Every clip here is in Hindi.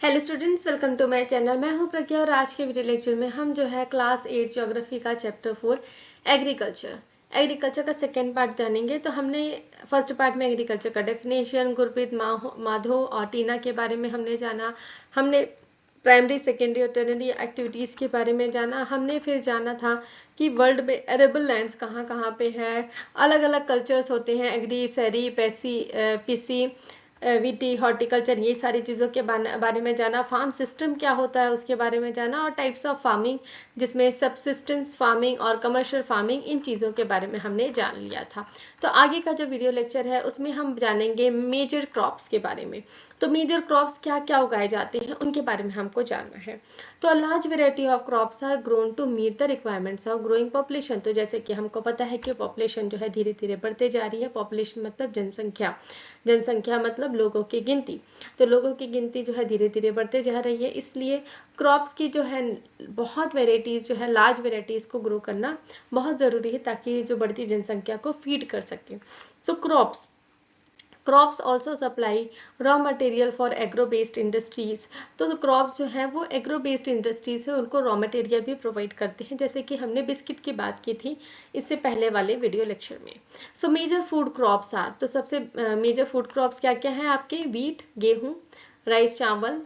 Hello students, welcome to my channel. मैं हूं प्रज्ञा और आज के वीडियो लेक्चर में हम जो है क्लास 8 ज्योग्राफी का चैप्टर 4 एग्रीकल्चर का सेकेंड पार्ट जानेंगे। तो हमने फर्स्ट पार्ट में एग्रीकल्चर का डेफिनेशन, गुरप्रीत माधव और टीना के बारे में हमने जाना। हमने प्राइमरी, सेकेंडरी और टर्नरी एक्टिविटीज़ के बारे में जाना। हमने फिर जाना था कि वर्ल्ड में एरेबल लैंड्स कहाँ कहाँ पे है, अलग अलग कल्चर्स होते हैं, एग्री, सैरी, पीसी, वीटी, हॉर्टिकल्चर, ये सारी चीज़ों के बारे में जाना। फार्म सिस्टम क्या होता है उसके बारे में जाना, और टाइप्स ऑफ फार्मिंग जिसमें सबसिस्टेंस फार्मिंग और कमर्शियल फार्मिंग, इन चीज़ों के बारे में हमने जान लिया था। तो आगे का जो वीडियो लेक्चर है उसमें हम जानेंगे मेजर क्रॉप्स के बारे में। तो मेजर क्रॉप्स क्या क्या उगाए जाते हैं उनके बारे में हमको जानना है। तो large variety of crops are grown to meet the requirements of growing population. तो जैसे कि हमको पता है कि पॉपुलेशन जो है धीरे धीरे बढ़ते जा रही है। पॉपुलेशन मतलब जनसंख्या, जनसंख्या मतलब लोगों की गिनती। तो लोगों की गिनती जो है धीरे धीरे बढ़ते जा रही है, इसलिए क्रॉप्स की जो है बहुत वेराइटीज़ जो है, लार्ज वेराइटीज़ को ग्रो करना बहुत ज़रूरी है ताकि जो बढ़ती जनसंख्या को फीड कर सके। सो crops also supply raw material for agro based industries. तो क्रॉप्स जो है वो एग्रो बेस्ड इंडस्ट्रीज है, उनको रॉ मटेरियल भी प्रोवाइड करते हैं, जैसे कि हमने बिस्किट की बात की थी इससे पहले वाले वीडियो लेक्चर में। So major food crops are, तो सबसे मेजर फूड क्रॉप्स क्या क्या हैं आपके? वीट, गेहूँ, राइस, चावल,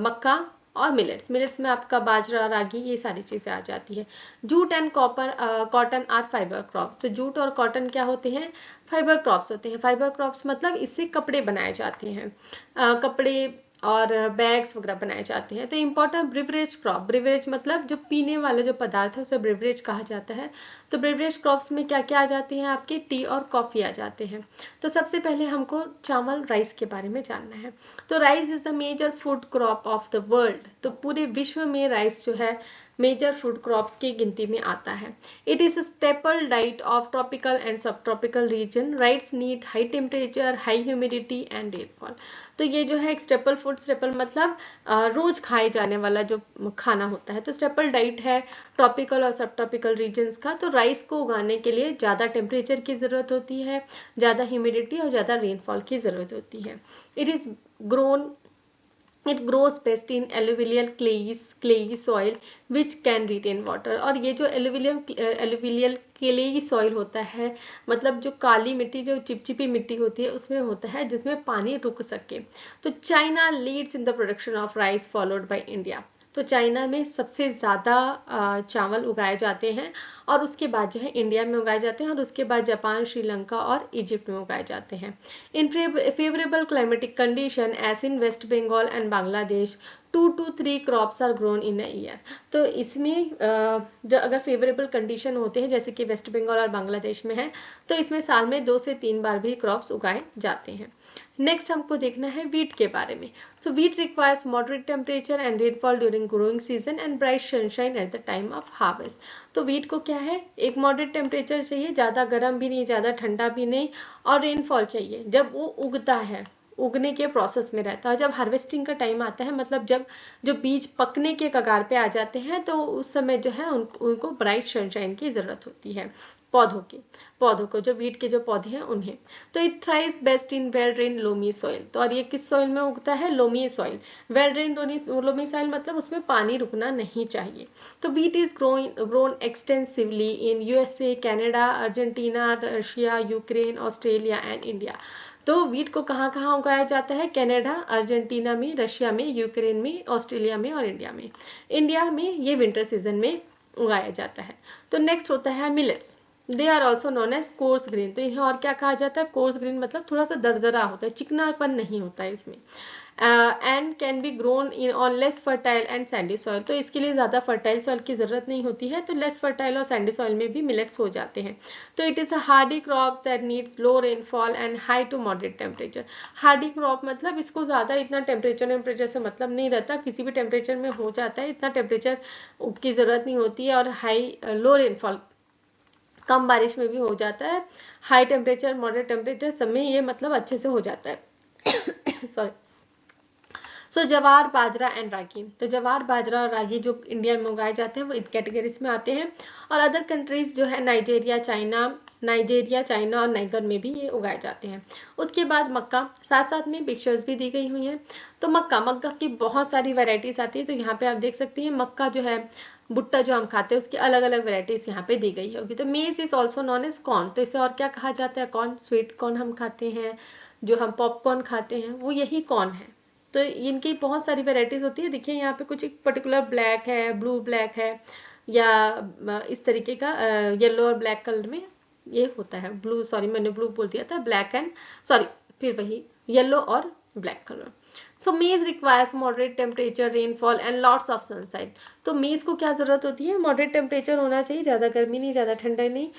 मक्का और मिलेट्स में आपका बाजरा, रागी, ये सारी चीज़ें आ जाती है। Jute and cotton are fibre crops. तो जूट और कॉटन क्या होते हैं? फाइबर क्रॉप्स होते हैं। फाइबर क्रॉप्स मतलब इससे कपड़े बनाए जाते हैं, कपड़े और बैग्स वगैरह बनाए जाते हैं। तो इम्पोर्टेंट ब्रिवरेज क्रॉप, ब्रिवरेज मतलब जो पीने वाले जो पदार्थ है उसे ब्रिवरेज कहा जाता है। तो ब्रिवरेज क्रॉप्स में क्या क्या आ जाते हैं आपके? टी और कॉफ़ी आ जाते हैं। तो सबसे पहले हमको चावल, राइस के बारे में जानना है। तो rice is the major food crop of the world. तो पूरे विश्व में राइस जो है मेजर फूड क्रॉप्स की गिनती में आता है। It is a staple diet of tropical and subtropical region. Rice need high temperature, high humidity and rainfall. तो ये जो है एक स्टेपल फूड, स्टेपल मतलब रोज खाए जाने वाला जो खाना होता है। तो स्टेपल डाइट है ट्रॉपिकल और सब ट्रॉपिकल रीजन्स का। तो राइस को उगाने के लिए ज़्यादा टेम्परेचर की ज़रूरत होती है, ज़्यादा ह्यूमिडिटी और ज़्यादा रेनफॉल की ज़रूरत होती है। It grows best in alluvial clayey soil which can retain water। और ये जो alluvial क्लेई सॉइल होता है, मतलब जो काली मिट्टी, जो चिपचिपी मिट्टी होती है उसमें होता है, जिसमें पानी रुक सके। तो China leads in the production of rice followed by India. तो चाइना में सबसे ज़्यादा चावल उगाए जाते हैं और उसके बाद जो है इंडिया में उगाए जाते हैं, और उसके बाद जापान, श्रीलंका और इजिप्ट में उगाए जाते हैं। In favourable climatic condition as in West Bengal and Bangladesh 2 to 3 crops are grown in a year. तो इसमें जो अगर फेवरेबल कंडीशन होते हैं जैसे कि वेस्ट बंगाल और बांग्लादेश में है, तो इसमें साल में 2 से 3 बार भी क्रॉप्स उगाए जाते हैं। नेक्स्ट हमको देखना है वीट के बारे में। So wheat requires moderate temperature and rainfall during growing season and bright sunshine at the time of harvest. तो वीट को क्या है? एक मॉडरेट टेम्परेचर चाहिए, ज़्यादा गर्म भी नहीं, ज़्यादा ठंडा भी नहीं, और रेनफॉल चाहिए जब वो उगता है, उगने के प्रोसेस में रहता है। जब हार्वेस्टिंग का टाइम आता है, मतलब जब जो बीज पकने के कगार पे आ जाते हैं, तो उस समय जो है उनको ब्राइट सनशाइन की ज़रूरत होती है। पौधों को जो वीट के जो पौधे हैं उन्हें। तो it thrives best in well drain loamy soil. तो और ये किस सॉइल में उगता है? Loamy soil. Well drain loamy soil मतलब उसमें पानी रुकना नहीं चाहिए। तो wheat is grown extensively in USA, Canada, Argentina, Russia, Ukraine, Australia and India. तो वीट को कहाँ कहाँ उगाया जाता है? कनाडा, अर्जेंटीना में, रशिया में, यूक्रेन में, ऑस्ट्रेलिया में और इंडिया में। इंडिया में ये विंटर सीजन में उगाया जाता है। तो नेक्स्ट होता है millets. They are also known as coarse grain. तो इन्हें और क्या कहा जाता है? कोर्स ग्रीन मतलब थोड़ा सा दरदरा होता है, चिकनापन नहीं होता है इसमें। And can be grown in on less fertile and Sandy soil. तो इसके लिए ज़्यादा फर्टाइल सॉइल की ज़रूरत नहीं होती है, तो लेस फर्टाइल और सैंडी सॉइल में भी मिलेट्स हो जाते हैं। तो it is a hardy crop that needs low rainfall and high to moderate temperature. Hardy crop मतलब इसको ज़्यादा इतना टेम्परेचर से मतलब नहीं रहता, किसी भी टेम्परेचर में हो जाता है, इतना टेम्परेचर की ज़रूरत नहीं होती है, और लो रेनफॉल, कम बारिश में भी हो जाता है। हाई टेम्परेचर, मॉडरेट टेम्परेचर सब में ये मतलब अच्छे से हो जाता है। सॉरी। सो जवार, बाजरा एंड रागी। तो जवार, बाजरा और रागी जो इंडिया में उगाए जाते हैं वो इस कैटेगरीज में आते हैं। और अदर कंट्रीज जो है नाइजीरिया, चाइना, नाइजीरिया, चाइना और नाइगर में भी ये उगाए जाते हैं। उसके बाद मक्का, साथ साथ में पिक्चर्स भी दी गई हुई हैं। तो मक्का की बहुत सारी वैरायटीज आती है। तो यहाँ पे आप देख सकते हैं मक्का जो है, भुट्टा जो हम खाते हैं, उसकी अलग अलग वेराइटीज यहाँ पे दी गई होगी। तो maize is also known as corn, तो इसे और क्या कहा जाता है? कॉर्न। स्वीट कॉर्न हम खाते हैं, जो हम पॉपकॉर्न खाते हैं वो यही कॉर्न है। तो इनकी बहुत सारी वेराइटीज होती है। देखिए यहाँ पे कुछ एक पर्टिकुलर ब्लैक है, ब्लू ब्लैक है, या इस तरीके का येलो और ब्लैक कलर में ये होता है। ब्लू, सॉरी मैंने ब्लू बोल दिया था, ब्लैक एंड सॉरी, फिर वही येलो और black colour. So maize requires moderate temperature, rainfall and lots of sunshine. तो मेज को क्या जरूरत होती है? मॉडरेट टेम्परेचर होना चाहिए, ज़्यादा गर्मी नहीं, ज़्यादा ठंडा नहीं,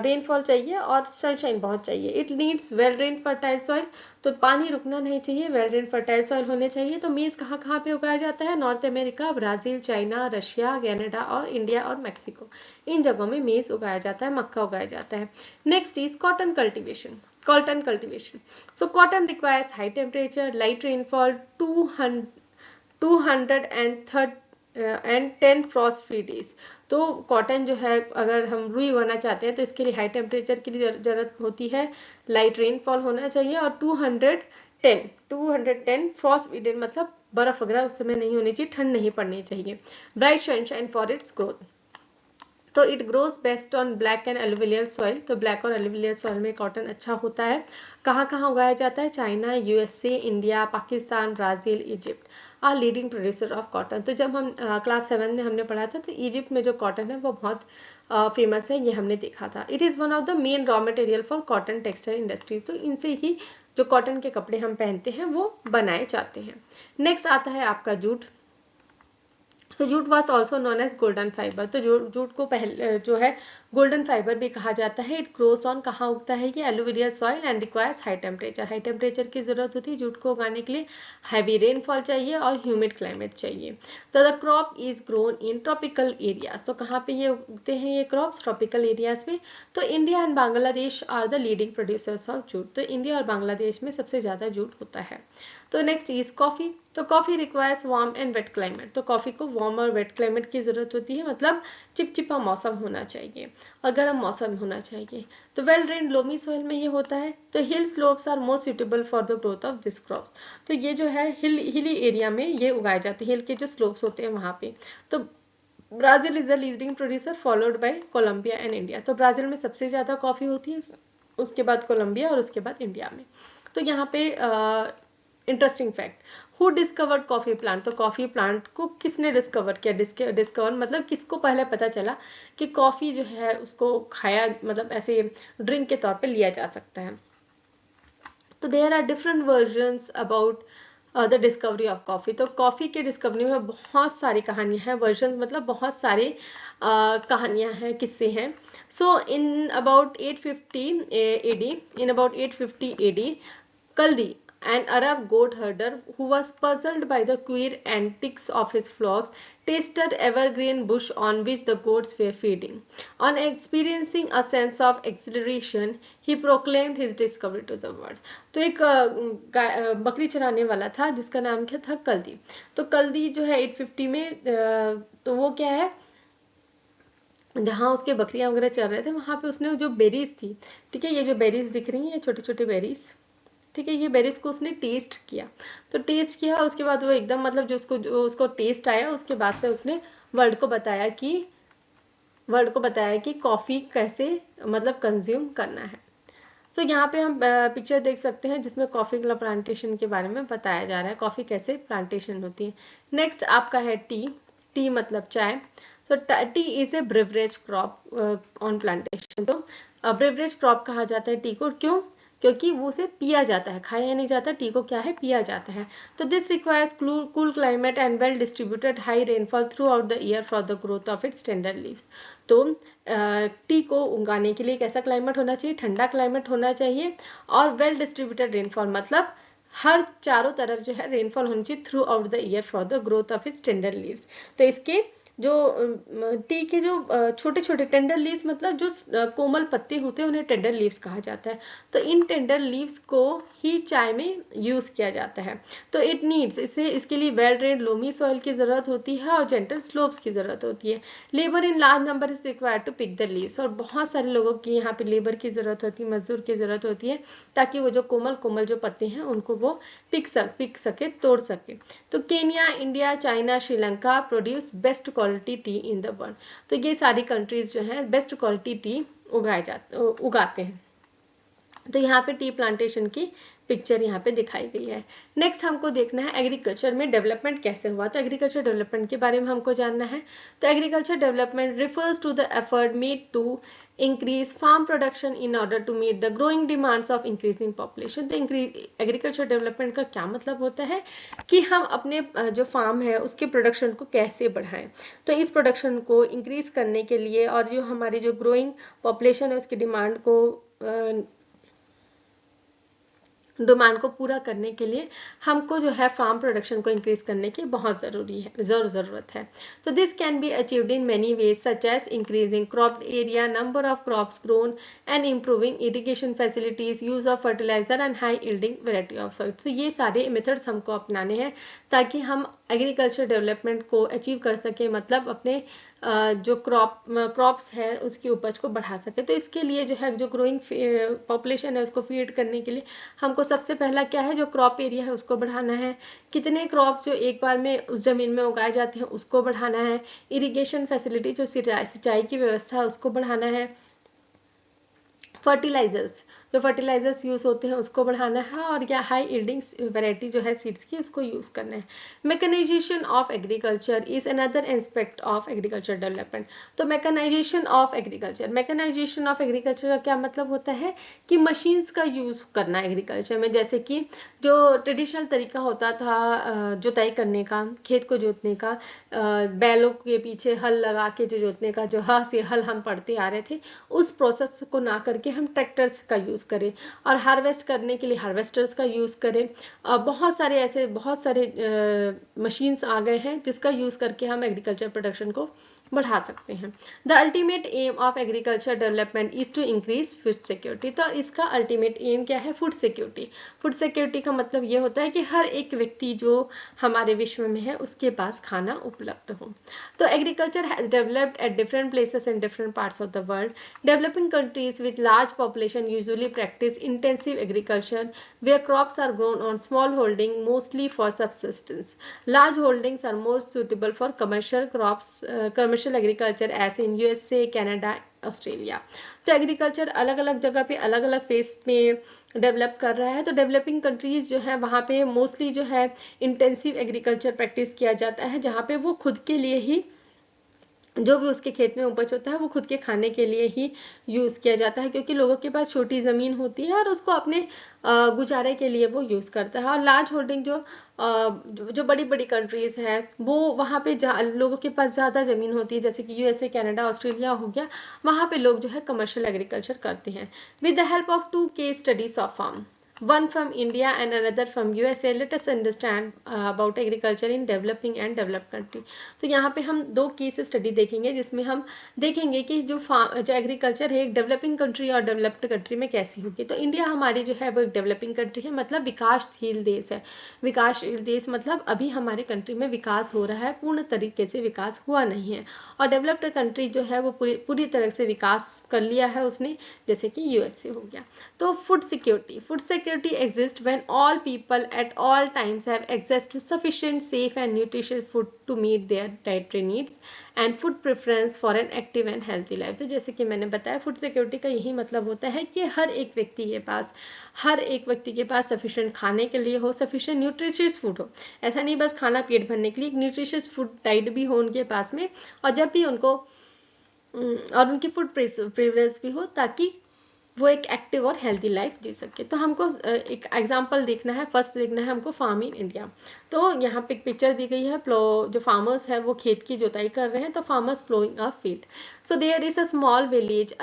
रेनफॉल चाहिए और सनशाइन बहुत चाहिए। It needs well drain fertile soil, तो पानी रुकना नहीं चाहिए, वेल ड्रेन फर्टाइल सॉइल होने चाहिए। तो मेज कहाँ कहाँ पे उगाया जाता है? North America, Brazil, China, Russia, Canada और इंडिया और मैक्सिको, इन जगहों में मेज उगाया जाता है, मक्का उगाया जाता है। Next is cotton cultivation. Cotton cultivation. So cotton requires high temperature, light rainfall, 210 frost free days. तो कॉटन जो है, अगर हम रुई उगाना चाहते हैं तो इसके लिए हाई टेम्परेचर की जरूरत होती है, लाइट रेनफॉल होना चाहिए और 210 फ्रॉस्ट फ्री डे, मतलब बर्फ वगैरह उस समय नहीं होनी चाहिए, ठंड नहीं पड़नी चाहिए। Bright sunshine for its growth. तो it grows best on black and alluvial soil. तो ब्लैक और एलुवियल सॉइल में कॉटन अच्छा होता है। कहाँ कहाँ उगाया जाता है? China, USA, India, Pakistan, Brazil, Egypt are leading producer of cotton. तो जब हम क्लास 7 में हमने पढ़ा था तो इजिप्ट में जो कॉटन है वो बहुत फेमस है, ये हमने देखा था। It is one of the main raw material for cotton textile industries. तो इनसे ही जो कॉटन के कपड़े हम पहनते हैं वो बनाए जाते हैं। नेक्स्ट आता है आपका जूट। तो jute was also known as golden fibre. तो जूट को पहले जो है गोल्डन फाइबर भी कहा जाता है। इट ग्रोस ऑन, कहाँ उगता है ये? Alluvial soil and requires high temperature. High temperature की जरूरत होती है जूट को उगाने के लिए, हैवी रेनफॉल चाहिए और ह्यूमिड क्लाइमेट चाहिए। तो the crop is grown in tropical areas. तो कहाँ पे ये उगते हैं ये क्रॉप्स? ट्रॉपिकल एरियाज में। तो India and Bangladesh are the leading producers of jute. तो इंडिया और बांग्लादेश में सबसे ज़्यादा जूट होता है। तो नेक्स्ट इज कॉफ़ी। तो coffee requires warm and wet climate. तो कॉफ़ी को वार्म और वेट क्लाइमेट की ज़रूरत होती है, मतलब चिपचिपा मौसम होना चाहिए और गर्म मौसम होना चाहिए। तो वेल ड्रेन्ड लोमी सॉइल में ये होता है। तो hill slopes are most suitable for the growth of this crops. तो ये जो है हिली एरिया में ये उगाए जाते हैं, हिल के जो स्लोप्स होते हैं वहाँ पे। तो Brazil is the leading producer followed by Colombia and India. तो ब्राज़ील में सबसे ज़्यादा कॉफ़ी होती है, उसके बाद कोलंबिया और उसके बाद इंडिया में। तो यहाँ पे interesting fact, who discovered coffee plant. तो कॉफ़ी प्लांट को किसने डिस्कवर किया? डिस्कवर मतलब किसको पहले पता चला कि कॉफ़ी जो है उसको खाया, मतलब ऐसे ड्रिंक के तौर पे लिया जा सकता है। तो there are different versions about the discovery of coffee. तो कॉफ़ी के डिस्कवरी में बहुत सारी कहानियाँ हैं। वर्जन मतलब बहुत सारे कहानियाँ हैं, किस्से हैं। So in about 850 AD, Kaldi, an Arab goat herder who was puzzled by the queer antics of his flocks, tasted evergreen bush on which the goats were feeding. On experiencing a sense of exhilaration, he proclaimed his discovery to the world. तो एक बकरी चराने वाला था जिसका नाम क्या था? कल्दी। तो कल्दी जो है 850 में, तो वो क्या है, जहाँ उसके बकरियां वगैरह चल रहे थे वहाँ पे उसने जो बेरीज थी, ठीक है, ये जो बेरीज दिख रही हैं, छोटे छोटे बेरीज, ठीक है, ये बेरीज को उसने टेस्ट किया। तो टेस्ट किया उसके बाद वो एकदम, मतलब जो उसको टेस्ट आया, उसके बाद से उसने वर्ल्ड को बताया कि कॉफ़ी कैसे मतलब कंज्यूम करना है। सो यहाँ पे हम पिक्चर देख सकते हैं जिसमें कॉफ़ी प्लांटेशन के बारे में बताया जा रहा है, कॉफ़ी कैसे प्लांटेशन होती है। नेक्स्ट आपका है टी। टी मतलब चाय। तो T is a beverage crop on plantation. तो ब्रेवरेज क्रॉप कहा जाता है टी को, क्यों? क्योंकि वो उसे पिया जाता है, खाया नहीं जाता, टी को क्या है, पिया जाता है। तो this requires cool climate and well distributed high rainfall through out the year for the growth of its tender leaves. तो टी को उगाने के लिए कैसा क्लाइमेट होना चाहिए? ठंडा क्लाइमेट होना चाहिए और वेल डिस्ट्रीब्यूटेड रेनफॉल, मतलब हर चारों तरफ जो है रेनफॉल होनी चाहिए through out the year for the growth of its tender leaves. तो इसके जो टी के जो छोटे छोटे टेंडर लीव्स, मतलब जो कोमल पत्ते होते हैं उन्हें टेंडर लीव्स कहा जाता है। तो इन टेंडर लीव्स को ही चाय में यूज किया जाता है। तो इट नीड्स, इसके लिए वेल ड्रेन्ड लोमी सॉइल की जरूरत होती है और जेंटल स्लोप्स की जरूरत होती है। Labour in large number is required to pick the leaves, और बहुत सारे लोगों की यहाँ पे लेबर की जरूरत होती है, मजदूर की जरूरत होती है, ताकि वो जो कोमल कोमल जो पत्ते हैं उनको वो पिक सके, तोड़ सके। तो Kenya, India, China, Sri Lanka produce best quality T in the world. तो ये सारी कंट्रीज जो है बेस्ट क्वालिटी टी उगाते हैं। तो यहाँ पे टी प्लांटेशन की पिक्चर यहाँ पे दिखाई गई है। नेक्स्ट हमको देखना है एग्रीकल्चर में डेवलपमेंट कैसे हुआ। तो एग्रीकल्चर डेवलपमेंट के बारे में हमको जानना है। तो agriculture development refers to the effort made to increase farm production in order to meet the growing demands of increasing population। तो एग्रीकल्चर डेवलपमेंट का क्या मतलब होता है कि हम अपने जो फार्म है उसके प्रोडक्शन को कैसे बढ़ाएं। तो इस प्रोडक्शन को इंक्रीज करने के लिए और जो हमारी जो ग्रोइंग पॉपुलेशन है उसकी डिमांड को पूरा करने के लिए हमको जो है फार्म प्रोडक्शन को इंक्रीज करने की बहुत ज़रूरत है। तो this can be achieved in many ways such as increasing crop area, number of crops grown and improving irrigation facilities, use of fertiliser and high yielding variety of soil. तो ये सारे मेथड्स हमको अपनाने हैं ताकि हम एग्रीकल्चर डेवलपमेंट को अचीव कर सके, मतलब अपने जो क्रॉप्स है उसकी उपज को बढ़ा सके। तो इसके लिए जो है जो ग्रोइंग पॉपुलेशन है उसको फीड करने के लिए हमको सबसे पहला क्या है, जो क्रॉप एरिया है उसको बढ़ाना है, कितने क्रॉप्स जो एक बार में उस जमीन में उगाए जाते हैं उसको बढ़ाना है, इरिगेशन फैसिलिटी जो सिंचाई की व्यवस्था है उसको बढ़ाना है, फर्टिलाइजर्स जो फर्टिलाइजर्स यूज होते हैं उसको बढ़ाना है, और या हाई यील्डिंग वैरायटी जो है सीड्स की उसको यूज करना है। Mechanisation of agriculture is another aspect of agriculture development. तो मैकेनाइजेशन ऑफ एग्रीकल्चर का क्या मतलब होता है कि मशीन्स का यूज करना एग्रीकल्चर में। जैसे कि जो ट्रेडिशनल तरीका होता था जुताई करने का, खेत को जोतने का, बैलों के पीछे हल लगा के जो जोतने का, जो हाँ से हल हम पढ़ते आ रहे थे, उस प्रोसेस को ना करके हम ट्रैक्टर्स का यूज करें, और हार्वेस्ट करने के लिए हार्वेस्टर्स का यूज करें। बहुत सारे मशीन्स आ गए हैं जिसका यूज करके हम एग्रीकल्चर प्रोडक्शन को बढ़ा सकते हैं। The ultimate aim of agriculture development is to increase food security. तो इसका अल्टीमेट एम क्या है, फूड सिक्योरिटी। फूड सिक्योरिटी का मतलब ये होता है कि हर एक व्यक्ति जो हमारे विश्व में है उसके पास खाना उपलब्ध हो। तो agriculture has developed at different places in different parts of the world. Developing countries with large population usually practice intensive agriculture where crops are grown on small holding mostly for subsistence. Large holdings are more suitable for commercial agriculture as in USA, Canada, Australia. तो एग्रीकल्चर अलग अलग जगह पे अलग अलग फेज में डेवलप कर रहा है। तो डेवलपिंग कंट्रीज जो है वहाँ पे मोस्टली जो है इंटेंसिव एग्रीकल्चर प्रैक्टिस किया जाता है, जहाँ पे वो खुद के लिए ही जो भी उसके खेत में उपज होता है वो खुद के खाने के लिए ही यूज़ किया जाता है, क्योंकि लोगों के पास छोटी ज़मीन होती है और उसको अपने गुजारे के लिए वो यूज़ करता है। और लार्ज होल्डिंग जो बड़ी बड़ी कंट्रीज़ हैं वो वहाँ पे लोगों के पास ज़्यादा ज़मीन होती है, जैसे कि यूएसए, कनाडा, ऑस्ट्रेलिया हो गया, वहाँ पे लोग जो है कमर्शियल एग्रीकल्चर करते हैं। With the help of 2 case studies of farm, one from India and another from USA, let us understand about agriculture in developing and developed country। तो यहाँ पे हम 2 केस स्टडी देखेंगे जिसमें हम देखेंगे कि जो एग्रीकल्चर है एक डेवलपिंग कंट्री और डेवलप्ड कंट्री में कैसी होगी। तो इंडिया हमारी जो है वो एक डेवलपिंग कंट्री है, मतलब विकासशील देश है। विकासशील देश मतलब अभी हमारे कंट्री में विकास हो रहा है, पूर्ण तरीके से विकास हुआ नहीं है। और डेवलप्ड कंट्री जो है वो पूरी तरह से विकास कर लिया है उसने, जैसे कि यूएसए हो गया। तो food security exists when all people at all times have access to sufficient, safe and nutritious food to meet their dietary needs and food preference for an active and healthy life। तो जैसे कि मैंने बताया फूड सिक्योरिटी का यही मतलब होता है कि हर एक व्यक्ति के पास सफिशिएंट खाने के लिए हो, सफिशिएंट न्यूट्रिशियस फूड हो। ऐसा नहीं बस खाना पेट भरने के लिए, एक न्यूट्रिशियस फूड डाइट भी हो उनके पास में, और जब भी उनकी फूड प्रेफरेंस भी हो, ताकि वो एक एक्टिव और हेल्दी लाइफ जी सके। तो हमको एक एग्जांपल देखना है, फर्स्ट देखना है हमको फार्म इन इंडिया। तो यहाँ पे एक पिक्चर दी गई है, जो फार्मर्स है वो खेत की जुताई कर रहे हैं, तो farmers ploughing a field. So there is a small village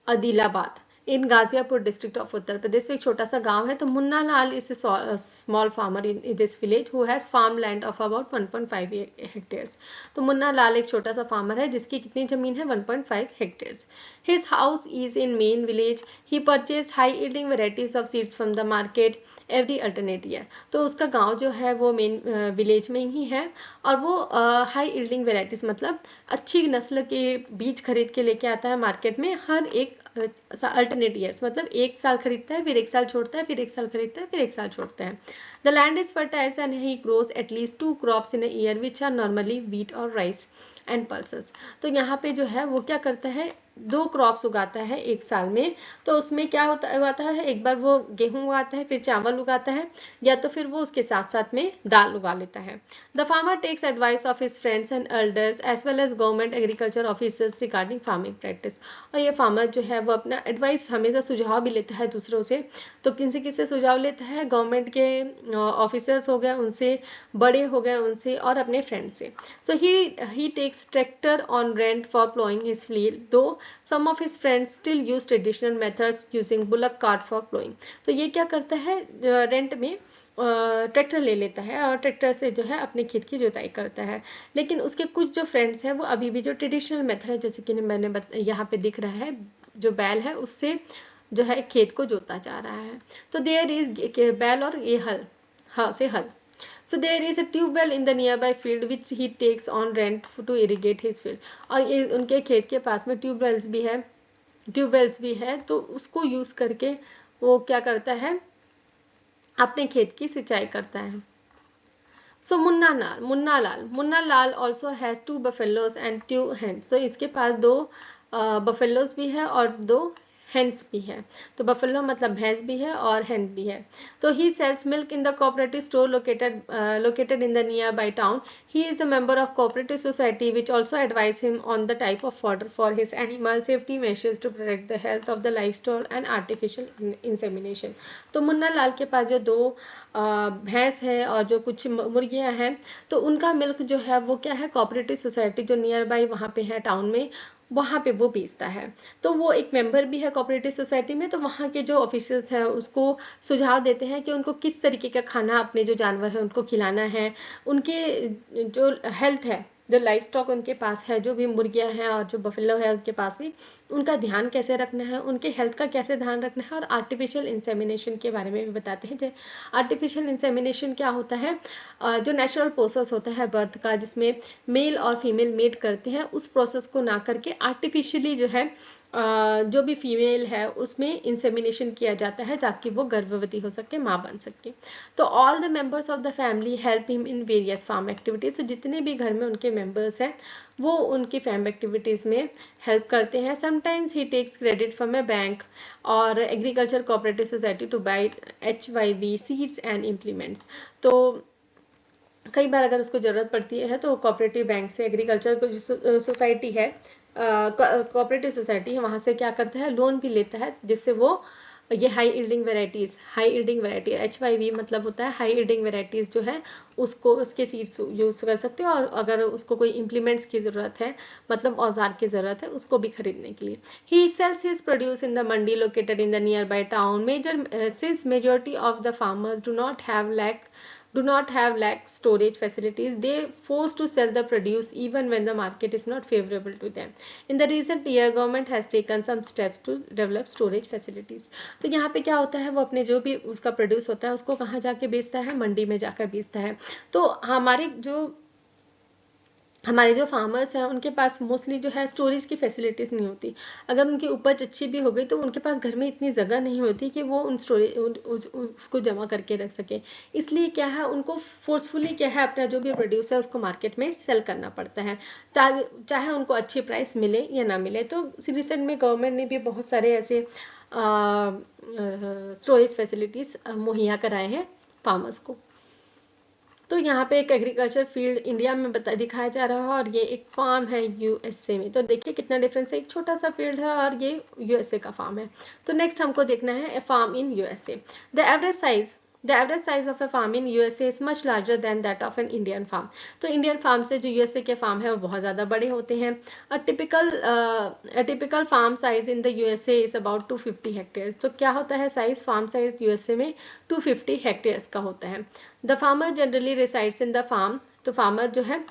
Adilabad in Ghaziapur district of Uttar Pradesh. एक छोटा सा गांव है। तो Munna Lal is a small farmer in this village who has farm land of about 1.5 hectares. तो मुन्ना लाल एक छोटा सा फार्मर है जिसकी कितनी जमीन है, 1.5 hectares. His house is in main village. He purchase high yielding varieties of seeds from the market every alternate year. तो उसका गाँव जो है वो मेन विलेज में ही है और वो हाई यील्डिंग वेराइटीज मतलब अच्छी नस्ल के बीज खरीद के लेके आता है मार्केट में हर एक अल्टरनेट ईयर्स, मतलब एक साल खरीदता है फिर एक साल छोड़ता है, फिर एक साल खरीदता है फिर एक साल छोड़ता है। The land is fertile and he grows at least 2 crops in a year which are normally wheat और राइस एंड पल्सेस। तो यहाँ पे जो है वो क्या करता है, 2 क्रॉप्स उगाता है एक साल में। तो उसमें क्या उगाता है, एक बार वो गेहूं उगाता है, फिर चावल उगाता है, या तो फिर वो उसके साथ साथ में दाल उगा लेता है। The farmer takes advice of his friends and elders as well as government agriculture officers regarding farming practice. और ये फार्मर जो है वो अपना एडवाइस हमेशा सुझाव भी लेता है दूसरों से। तो किनसे किससे सुझाव लेता है, गवर्नमेंट के ऑफिसर्स हो गए उनसे, बड़े हो गए उनसे, और अपने फ्रेंड से। So he takes tractor on rent for ploughing his field, though some of his friends still use traditional methods using bullock cart for plowing। तो ये क्या करता है, रेंट में ट्रैक्टर ले लेता है और ट्रैक्टर से जो है अपने खेत की जुताई करता है। लेकिन उसके कुछ जो फ्रेंड्स हैं वो अभी भी जो ट्रेडिशनल मेथड है, जैसे कि मैंने यहाँ पे दिख रहा है, जो बैल है उससे जो है खेत को जोता जा रहा है। तो देयर इज बैल और ये हल, हाँ से हल। So there is a tube well in the nearby field which he takes on rent to irrigate his field। और ये उनके खेत के पास में ट्यूबवेल्स भी है, तो उसको यूज करके वो क्या करता है, अपने खेत की सिंचाई करता है। So Munna Lal also has 2 buffaloes and 2 hens। So इसके पास 2 बफेलोज भी है और 2 हेन्स भी है। तो बफेलो मतलब भैंस भी है और हेन भी है। तो he sells milk in the cooperative store located in the nearby town. He is a member of cooperative society which also advise him on the type of fodder for his animal, safety measures to protect the health of the livestock and artificial insemination. तो मुन्ना लाल के पास जो 2 भैंस है और जो कुछ मुर्गियां हैं, तो उनका मिल्क जो है वो क्या है, कोऑपरेटिव सोसाइटी जो नियर बाय वहाँ पे है टाउन में, वहाँ पे वो बेचता है। तो वो एक मेंबर भी है कोऑपरेटिव सोसाइटी में। तो वहाँ के जो ऑफिसर्स हैं उसको सुझाव देते हैं कि उनको किस तरीके का खाना अपने जो जानवर है उनको खिलाना है, उनके जो हेल्थ है, जो लाइफ स्टॉक उनके पास है, जो भी मुर्गियां हैं और जो बफेलो है उनके पास भी, उनका ध्यान कैसे रखना है, उनके हेल्थ का कैसे ध्यान रखना है। और आर्टिफिशियल इंसेमिनेशन के बारे में भी बताते हैं। आर्टिफिशियल इंसेमिनेशन क्या होता है, जो नेचुरल प्रोसेस होता है बर्थ का, जिसमें मेल और फीमेल मेट करते हैं, उस प्रोसेस को ना करके आर्टिफिशियली जो है जो भी फीमेल है उसमें इंसेमिनेशन किया जाता है ताकि वो गर्भवती हो सके, माँ बन सके। तो all the members of the family help him in various farm activities. तो जितने भी घर में उनके मेंबर्स हैं वो उनकी फार्म एक्टिविटीज़ में हेल्प करते हैं। Sometimes he takes credit from a bank और agriculture cooperative society to buy HYV seeds and implements. तो कई बार अगर उसको ज़रूरत पड़ती है तो कोऑपरेटिव बैंक से, एग्रीकल्चर को जो सोसाइटी है, कोऑपरेटिव सोसाइटी है, वहाँ से क्या करता है, लोन भी लेता है, जिससे वो ये हाई यील्डिंग वैरायटी HYV मतलब होता है हाई यील्डिंग वेराइटीज़ जो है उसको, उसके सीड्स यूज़ कर सकते हो। और अगर उसको कोई इम्प्लीमेंट्स की ज़रूरत है, मतलब औजार की ज़रूरत है, उसको भी खरीदने के लिए। He sells his produce in the mandi located in the nearby town. Majority of the farmers do not have lack storage facilities. They forced to sell the produce even when the market is not favorable to them. In the recent year, government has taken some steps to develop storage facilities। तो यहाँ पे क्या होता है, वो अपने जो भी उसका प्रोड्यूस होता है उसको कहाँ जाके बेचता है, मंडी में जाकर बेचता है। तो हमारे जो फार्मर्स हैं उनके पास मोस्टली जो है स्टोरेज की फैसिलिटीज़ नहीं होती। अगर उनकी उपज अच्छी भी हो गई तो उनके पास घर में इतनी जगह नहीं होती कि वो उन स्टोरेज उसको जमा करके रख सके। इसलिए क्या है, उनको फोर्सफुली क्या है, अपना जो भी प्रोड्यूस है उसको मार्केट में सेल करना पड़ता है, चाहे उनको अच्छी प्राइस मिले या ना मिले। तो रिसेंट में गवर्नमेंट ने भी बहुत सारे ऐसे स्टोरेज फैसिलिटीज़ मुहैया कराए हैं फार्मर्स को। तो यहाँ पे एक एग्रीकल्चर फील्ड इंडिया में दिखाया जा रहा है और ये एक फार्म है USA में। तो देखिए कितना डिफरेंस है, एक छोटा सा फील्ड है और ये USA का फार्म है। तो नेक्स्ट हमको देखना है a farm in USA। The average size the average size of a farm in USA is much larger than that of an Indian farm. तो इंडियन फार्म से जो यूएसए के फार्म है वो बहुत ज़्यादा बड़े होते हैं। Typical farm size in the USA is about 250 hectare. तो क्या होता है साइज, फार्म साइज यूएसए में 250 हेक्टेयर्स का होता है। The farmer generally resides in the farm, तो फार्मर जो है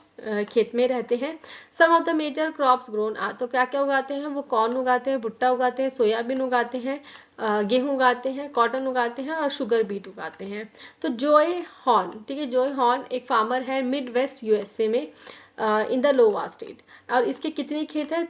खेत में रहते हैं। Some of the major crops grown, तो क्या क्या उगाते हैं वो, कॉर्न उगाते हैं, भुट्टा उगाते हैं, सोयाबीन उगाते हैं, गेहूं उगाते हैं, कॉटन उगाते हैं और शुगर बीट उगाते हैं। तो जॉय हॉर्न, ठीक है, जॉय हॉर्न एक फार्मर है मिड वेस्ट यूएसए में इन द लोवा स्टेट, और इसके कितने खेत है,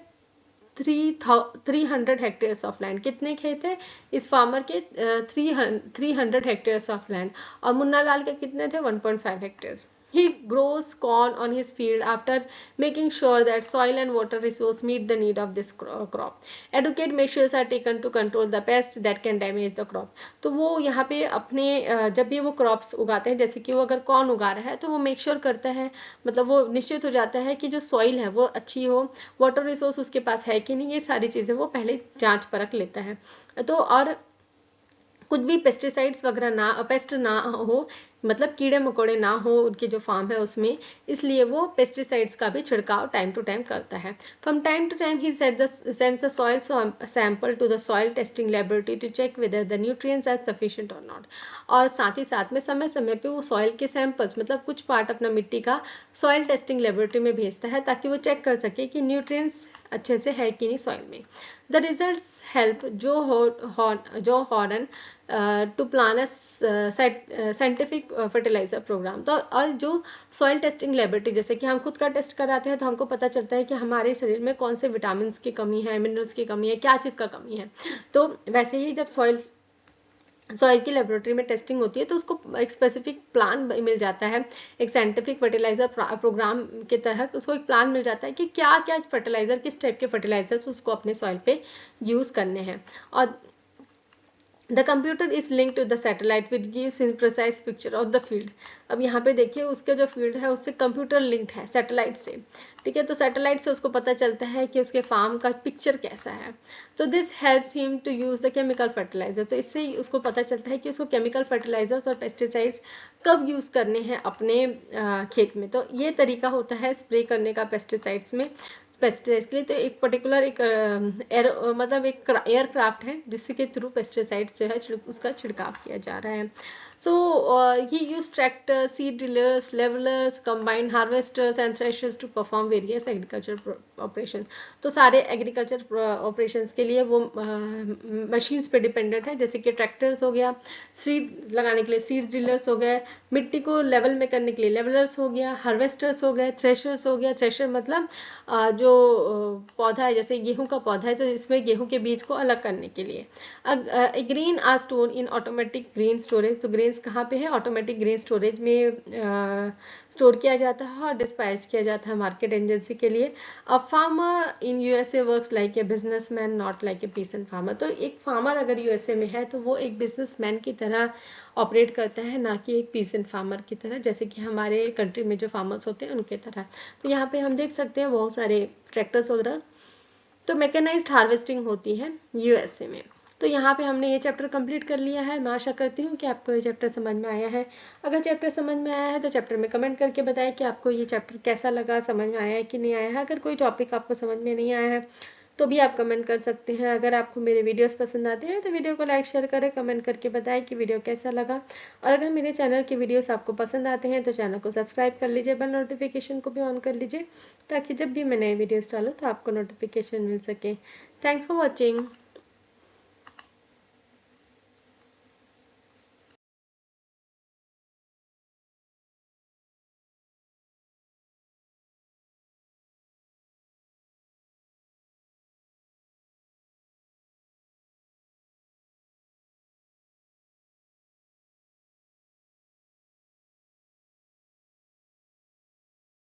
300 हेक्टेयर्स ऑफ लैंड। कितने खेत है इस फार्मर के, 300 हेक्टेयर्स ऑफ लैंड। और मुन्ना लाल के कितने थे, 1.5 hectares. He grows corn on his field after making sure that soil and water resource meet the need of this crop. Adequate measures are taken to control the pests that can damage the crop. तो वो यहाँ पे अपने जब भी वो क्रॉप्स उगाते हैं, जैसे कि वो अगर कॉर्न उगा रहा है तो वो मेक श्योर करता है, मतलब वो निश्चित हो जाता है कि जो सॉइल है वो अच्छी हो, वाटर रिसोर्स उसके पास है कि नहीं, ये सारी चीज़ें वो पहले जांच परख लेता है। तो और कुछ भी पेस्टिसाइड्स वगैरह ना, पेस्ट ना हो, मतलब कीड़े मकोड़े ना हो उनके जो फार्म है उसमें, इसलिए वो पेस्टिसाइड्स का भी छिड़काव टाइम टू टाइम करता है। From time to time he sends a soil sample to the soil testing laboratory to check whether the nutrients are sufficient और नॉट। और साथ ही साथ में समय समय पे वो सॉइल के सैंपल्स, मतलब कुछ पार्ट अपना मिट्टी का सॉइल टेस्टिंग लेबोरेटरी में भेजता है ताकि वो चेक कर सके कि न्यूट्रिएंट्स अच्छे से है कि नहीं सॉइल में। द रिजल्ट्स हेल्प जो हॉर्न to plan a scientific fertiliser programme. तो और जो सॉइल टेस्टिंग लेबोरेटरी, जैसे कि हम खुद का टेस्ट कराते हैं तो हमको पता चलता है कि हमारे शरीर में कौन से विटामिन की कमी है, मिनरल्स की कमी है, क्या चीज़ का कमी है। तो वैसे ही जब सॉइल की लेबोरेटरी में टेस्टिंग होती है तो उसको एक स्पेसिफिक प्लान मिल जाता है, एक साइंटिफिक फर्टिलाइजर प्रोग्राम के तहत उसको एक प्लान मिल जाता है कि क्या क्या फर्टिलाइजर, किस टाइप के फर्टिलाइजर्स उसको अपने सॉइल पे यूज़ करने हैं। और The computer is linked to the satellite which gives in precise picture of the field. अब यहाँ पे देखिए उसके जो फील्ड है उससे कंप्यूटर लिंक्ड है सैटेलाइट से, ठीक है। तो सैटेलाइट से उसको पता चलता है कि उसके फार्म का पिक्चर कैसा है। तो this helps him to use the chemical fertilizer. तो इससे ही उसको पता चलता है कि उसको केमिकल फर्टिलाइजर्स और पेस्टिसाइड्स कब यूज़ करने हैं अपने खेत में। तो ये तरीका होता है स्प्रे करने का पेस्टिसाइड्स में, पेस्टिसाइड्स के लिए। तो एक पर्टिकुलर एक मतलब एक एयरक्राफ्ट है जिसके थ्रू पेस्टिसाइड्स जो है उसका छिड़काव किया जा रहा है। So he use tractor, seed drillers, levellers, combined harvesters and threshers to perform various agriculture operation. तो सारे एग्रीकल्चर ऑपरेशंस के लिए वो मशीन्स पे डिपेंडेंट है, जैसे कि ट्रैक्टर्स हो गया, सीड लगाने के लिए सीड ड्रिलर्स हो गए, मिट्टी को लेवल में करने के लिए लेवलर्स हो गया, हार्वेस्टर्स हो गए, थ्रेशर्स हो गया। थ्रेशर मतलब जो पौधा है, जैसे गेहूं का पौधा है तो इसमें गेहूं के बीज को अलग करने के लिए। Grain are store in automatic grain storage. तो ग्रेन्स कहाँ पे है, ऑटोमेटिक ग्रेन स्टोरेज में स्टोर किया जाता है और डिस्पैच किया जाता है मार्केट एजेंसी के लिए। A farmer in USA works like a businessman not like a pheasant farmer. तो एक फार्मर अगर यूएसए में है तो वो एक बिजनेसमैन की तरह ऑपरेट करता है, ना कि एक पीसेंट फार्मर की तरह, जैसे कि हमारे कंट्री में जो फार्मर्स होते हैं उनके तरह। तो यहाँ पे हम देख सकते हैं बहुत सारे ट्रैक्टर्स वगैरह। तो मैकेनाइज्ड हार्वेस्टिंग होती है यूएसए में। तो यहाँ पे हमने ये चैप्टर कंप्लीट कर लिया है। मैं आशा करती हूँ कि आपको ये चैप्टर समझ में आया है। अगर चैप्टर समझ में आया है तो चैप्टर में कमेंट करके बताएं कि आपको ये चैप्टर कैसा लगा, समझ में आया है कि नहीं आया है। अगर कोई टॉपिक आपको समझ में नहीं आया है तो भी आप कमेंट कर सकते हैं। अगर आपको मेरे वीडियोस पसंद आते हैं तो वीडियो को लाइक शेयर करें, कमेंट करके बताएं कि वीडियो कैसा लगा। और अगर मेरे चैनल के वीडियोस आपको पसंद आते हैं तो चैनल को सब्सक्राइब कर लीजिए, बेल नोटिफिकेशन को भी ऑन कर लीजिए ताकि जब भी मैं नए वीडियोस डालूँ तो आपको नोटिफिकेशन मिल सके। Thanks for watching.